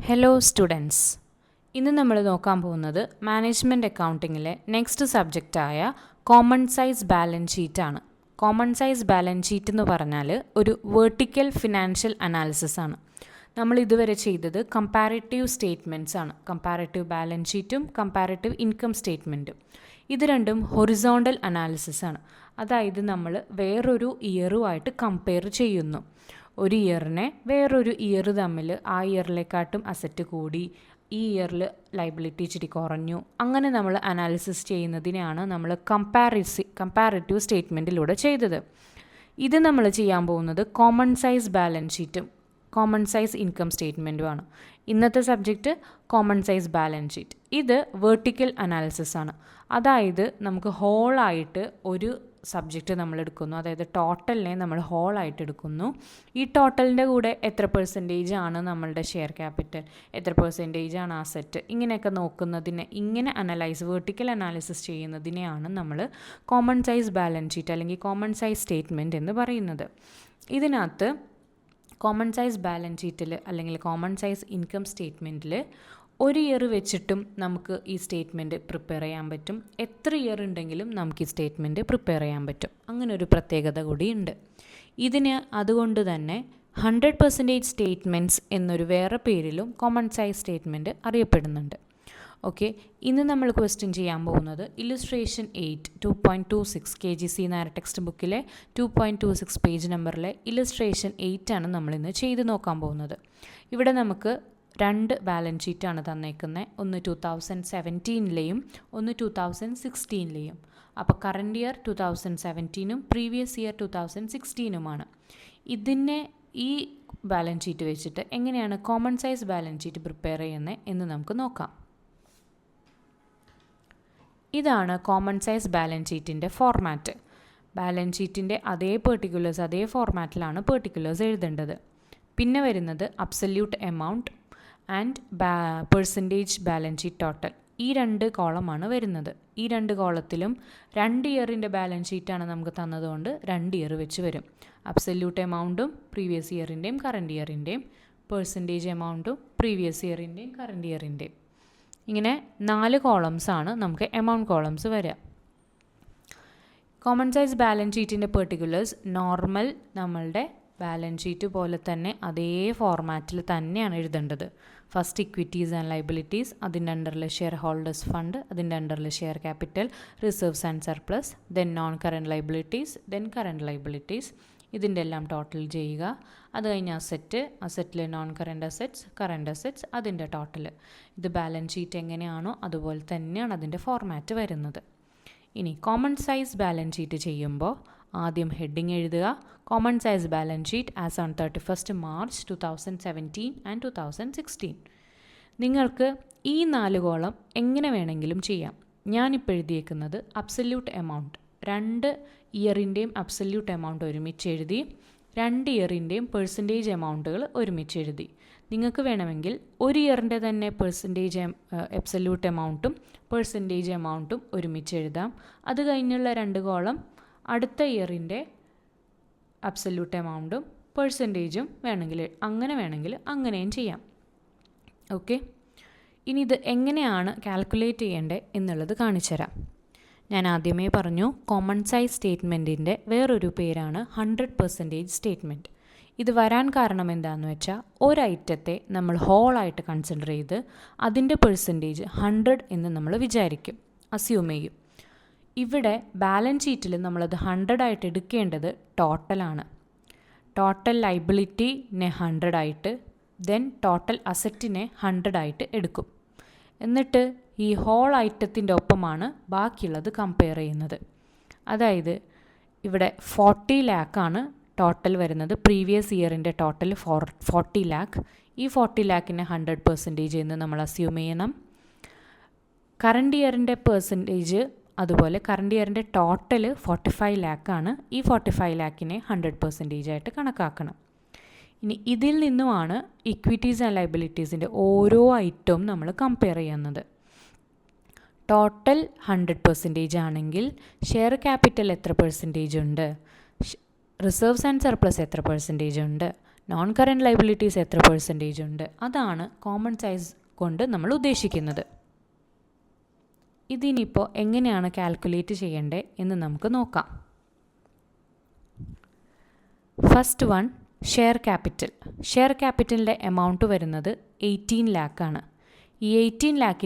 Hello students, ഇന്ന് നമ്മൾ നോക്കാൻ പോകുന്നത് മാനേജ്മെൻറ്റ് അക്കൗണ്ടിങ്ങിലെ നെക്സ്റ്റ് സബ്ജക്റ്റായ കോമൺ സൈസ് ബാലൻസ് ഷീറ്റാണ്. കോമൺ സൈസ് ബാലൻസ് ഷീറ്റ് എന്ന് പറഞ്ഞാൽ ഒരു വെർട്ടിക്കൽ ഫിനാൻഷ്യൽ അനാലിസിസ് ആണ്. നമ്മൾ ഇതുവരെ ചെയ്തത് കമ്പാരിറ്റീവ് സ്റ്റേറ്റ്മെൻറ്റ്സ് ആണ്. കമ്പാരിറ്റീവ് ബാലൻസ് ഷീറ്റും കമ്പാരിറ്റീവ് ഇൻകം സ്റ്റേറ്റ്മെൻറ്റും ഇത് രണ്ടും ഹൊറിസോണ്ടൽ അനാലിസിസ് ആണ്. അതായത് നമ്മൾ വേറൊരു ഇയറുമായിട്ട് കമ്പയർ ചെയ്യുന്നു. ഒരു ഇയറിനെ വേറൊരു ഇയർ തമ്മിൽ ആ ഇയറിലേക്കാട്ടും അസറ്റ് കൂടി, ഈ ഇയറിൽ ലൈബിലിറ്റി ഇച്ചിരി കുറഞ്ഞു, അങ്ങനെ നമ്മൾ അനാലിസിസ് ചെയ്യുന്നതിനെയാണ് നമ്മൾ കമ്പാരിറ്റീവ് സ്റ്റേറ്റ്മെൻറ്റിലൂടെ ചെയ്തത്. ഇത് നമ്മൾ ചെയ്യാൻ പോകുന്നത് കോമൺ സൈസ് ബാലൻസ് ഷീറ്റും കോമൺ സൈസ് ഇൻകം സ്റ്റേറ്റ്മെൻറ്റുമാണ്. ഇന്നത്തെ subject common size balance sheet. ഇത് വെർട്ടിക്കൽ അനാലിസിസ് ആണ്. അതായത് നമുക്ക് ഹോളായിട്ട് ഒരു സബ്ജക്റ്റ് നമ്മൾ എടുക്കുന്നു, അതായത് ടോട്ടലിനെ നമ്മൾ ഹോളായിട്ട് എടുക്കുന്നു. ഈ ടോട്ടലിൻ്റെ കൂടെ എത്ര പെർസെൻറ്റേജ് ആണ് നമ്മളുടെ ഷെയർ ക്യാപിറ്റൽ, എത്ര പെർസെൻറ്റേജ് ആണ് അസറ്റ്, ഇങ്ങനെയൊക്കെ നോക്കുന്നതിനെ, ഇങ്ങനെ വെർട്ടിക്കൽ അനാലിസിസ് ചെയ്യുന്നതിനെയാണ് നമ്മൾ കോമൺ സൈസ് ബാലൻസ് ഷീറ്റ് അല്ലെങ്കിൽ കോമൺ സൈസ് സ്റ്റേറ്റ്മെൻറ്റ് എന്ന് പറയുന്നത്. ഇതിനകത്ത് കോമൺ സൈസ് ബാലൻസ് ഷീറ്റിൽ അല്ലെങ്കിൽ കോമൺ സൈസ് ഇൻകം സ്റ്റേറ്റ്മെൻറ്റിൽ ഒരു ഇയർ വെച്ചിട്ടും നമുക്ക് ഈ സ്റ്റേറ്റ്മെൻറ്റ് പ്രിപ്പയർ ചെയ്യാൻ പറ്റും. എത്ര ഇയർ ഉണ്ടെങ്കിലും നമുക്ക് ഈ സ്റ്റേറ്റ്മെൻറ്റ് പ്രിപ്പയർ ചെയ്യാൻ പറ്റും. അങ്ങനെ ഒരു പ്രത്യേകത കൂടിയുണ്ട് ഇതിന്. അതുകൊണ്ട് തന്നെ 100% സ്റ്റേറ്റ്മെൻറ്റ്സ് എന്നൊരു വേറെ പേരിലും കോമൺ സൈസ് സ്റ്റേറ്റ്മെൻറ്റ് അറിയപ്പെടുന്നുണ്ട്. ഓക്കെ, ഇന്ന് നമ്മൾ ക്വസ്റ്റ്യൻ ചെയ്യാൻ പോകുന്നത് ഇല്ലുസ്ട്രേഷൻ 8 2.26 KGC നായർ ടെക്സ്റ്റ് ബുക്കിലെ 2.26 പേജ് നമ്പറിലെ ഇല്ലുസ്ട്രേഷൻ 8 ആണ് നമ്മളിന്ന് ചെയ്ത് നോക്കാൻ പോകുന്നത്. ഇവിടെ നമുക്ക് രണ്ട് ബാലൻസ് ഷീറ്റാണ് തന്നേക്കുന്നത്. ഒന്ന് 2017ലെയും ഒന്ന് 2016ലെയും. അപ്പോൾ കറണ്ട് ഇയർ 2017ഉം പ്രീവിയസ് ഇയർ 2016ഉമാണ്. ഇതിനെ ഈ ബാലൻസ് ഷീറ്റ് വെച്ചിട്ട് എങ്ങനെയാണ് common size balance sheet prepare ചെയ്യുന്നത് എന്ന് നമുക്ക് നോക്കാം. ഇതാണ് കോമൺ സൈസ് ബാലൻസ് ഷീറ്റിൻ്റെ ഫോർമാറ്റ്. ബാലൻസ് ഷീറ്റിൻ്റെ അതേ പെർട്ടിക്കുലേഴ്സ്, അതേ ഫോർമാറ്റിലാണ് പെർട്ടിക്കുലേഴ്സ് എഴുതേണ്ടത്. പിന്നെ വരുന്നത് absolute amount and percentage balance sheet total. ഈ രണ്ട് കോളമാണ് വരുന്നത്. ഈ രണ്ട് കോളത്തിലും 2 ഇയറിൻ്റെ ബാലൻസ് ഷീറ്റാണ് നമുക്ക് തന്നതുകൊണ്ട് 2 ഇയർ വെച്ച് വരും. അബ്സല്യൂട്ട് എമൗണ്ടും പ്രീവിയസ് ഇയറിൻ്റെയും കറണ്ട് ഇയറിൻ്റെയും, പെർസെൻറ്റേജ് എമൗണ്ടും പ്രീവിയസ് ഇയറിൻ്റെയും കറണ്ട് ഇയറിൻ്റെയും. ഇങ്ങനെ 4 കോളംസാണ് നമുക്ക് എമൗണ്ട് കോളംസ് വരിക. കോമൺ സൈസ് ബാലൻസ് ഷീറ്റിൻ്റെ പെർട്ടിക്കുലേഴ്സ് നോർമൽ നമ്മളുടെ ബാലൻസ് ഷീറ്റ് പോലെ തന്നെ അതേ ഫോർമാറ്റിൽ തന്നെയാണ് എഴുതേണ്ടത്. ഫസ്റ്റ് ഇക്വിറ്റീസ് ആൻഡ് ലൈബിലിറ്റീസ്, അതിൻ്റെ അണ്ടറിൽ ഷെയർ ഹോൾഡേഴ്സ് ഫണ്ട്, അതിൻ്റെ അണ്ടറിൽ share capital, reserves and surplus, then non current liabilities, then current liabilities. ഇതിൻ്റെ എല്ലാം ടോട്ടൽ ചെയ്യുക. അത് കഴിഞ്ഞ് അസറ്റിൽ non current assets, current assets, അതിൻ്റെ ടോട്ടൽ. ഇത് ബാലൻസ് ഷീറ്റ് എങ്ങനെയാണോ അതുപോലെ തന്നെയാണ് അതിൻ്റെ ഫോർമാറ്റ് വരുന്നത്. ഇനി കോമൺ സൈസ് ബാലൻസ് ഷീറ്റ് ചെയ്യുമ്പോൾ ആദ്യം ഹെഡിങ് എഴുതുക. Common size balance sheet as on 31st March 2017 and 2016. നിങ്ങൾക്ക് ഈ 4 കോളം എങ്ങനെ വേണമെങ്കിലും ചെയ്യാം. ഞാനിപ്പോൾ എഴുതിയേക്കുന്നത് അബ്സല്യൂട്ട് എമൗണ്ട്, 2 ഇയറിൻ്റെയും അബ്സല്യൂട്ട് എമൗണ്ട് ഒരുമിച്ച് എഴുതി, 2 ഇയറിൻ്റെയും പെർസെൻറ്റേജ് എമൗണ്ടുകൾ ഒരുമിച്ച് എഴുതി. നിങ്ങൾക്ക് വേണമെങ്കിൽ ഒരു ഇയറിൻ്റെ തന്നെ അബ്സല്യൂട്ട് എമൗണ്ടും പെർസെൻറ്റേജ് എമൗണ്ടും ഒരുമിച്ച് എഴുതാം. അത് കഴിഞ്ഞുള്ള 2 കോളം അടുത്ത ഇയറിൻ്റെ അബ്സല്യൂട്ട് എമൗണ്ടും പെർസെൻറ്റേജും വേണമെങ്കിൽ അങ്ങനെയും ചെയ്യാം. ഓക്കെ, ഇനി ഇത് എങ്ങനെയാണ് കാൽക്കുലേറ്റ് ചെയ്യേണ്ടത് എന്നുള്ളത് കാണിച്ചുതരാം. ഞാൻ ആദ്യമേ പറഞ്ഞു കോമൺ സൈസ് സ്റ്റേറ്റ്മെൻറ്റിൻ്റെ വേറൊരു പേരാണ് 100% സ്റ്റേറ്റ്മെൻറ്റ്. ഇത് വരാൻ കാരണം എന്താണെന്ന് വെച്ചാൽ ഒരു ഐറ്റത്തെ നമ്മൾ ഹോളായിട്ട് കൺസിഡർ ചെയ്ത് അതിൻ്റെ പെർസെൻറ്റേജ് 100 എന്ന് നമ്മൾ അസ്യൂം ചെയ്യും. ഇവിടെ ബാലൻസ് ഷീറ്റിൽ നമ്മളത് 100 ആയിട്ട് എടുക്കേണ്ടത് ടോട്ടലാണ്. ടോട്ടൽ ലൈബിലിറ്റിനെ 100 ആയിട്ട്, ദെൻ ടോട്ടൽ അസറ്റിനെ 100 ആയിട്ട് എടുക്കും. എന്നിട്ട് ഈ ഹോൾ ഐറ്റത്തിൻ്റെ ഒപ്പമാണ് ബാക്കിയുള്ളത് കമ്പയർ ചെയ്യുന്നത്. അതായത് ഇവിടെ 40 ലാക്കാണ് ടോട്ടൽ വരുന്നത്. പ്രീവിയസ് ഇയറിൻ്റെ ടോട്ടൽ 40 ലാക്ക്. ഈ 40 ലാക്കിനെ 100% എന്ന് നമ്മൾ അസ്യൂം ചെയ്യണം. കറണ്ട് ഇയറിൻ്റെ പെർസെൻറ്റേജ് അതുപോലെ കറണ്ട് ഇയറിൻ്റെ ടോട്ടൽ 45 ലാക്കാണ്. ഈ 45 ലാക്കിനെ 100% ആയിട്ട് കണക്കാക്കണം. ഇനി ഇതിൽ നിന്നുമാണ് ഇക്വിറ്റീസ് ആൻഡ് ലൈബിലിറ്റീസിൻ്റെ ഓരോ ഐറ്റവും നമ്മൾ കമ്പയർ ചെയ്യുന്നത്. ടോട്ടൽ 100% ആണെങ്കിൽ ഷെയർ ക്യാപിറ്റൽ എത്ര പെർസെൻറ്റേജ് ഉണ്ട്, റിസർവ്സ് ആൻഡ് സർപ്ലസ് എത്ര പെർസെൻറ്റേജ് ഉണ്ട്, നോൺ കറൻറ്റ് ലയബിലിറ്റീസ് എത്ര പെർസെൻറ്റേജ് ഉണ്ട്, അതാണ് കോമൺ സൈസ് കൊണ്ട് നമ്മൾ ഉദ്ദേശിക്കുന്നത്. ഇതിനിപ്പോൾ എങ്ങനെയാണ് കാൽക്കുലേറ്റ് ചെയ്യേണ്ടത് എന്ന് നമുക്ക് നോക്കാം. First one, share capital. ഷെയർ ക്യാപിറ്റലിൻ്റെ എമൗണ്ട് വരുന്നത് 18 lakh ആണ്. ഈ 18 lakh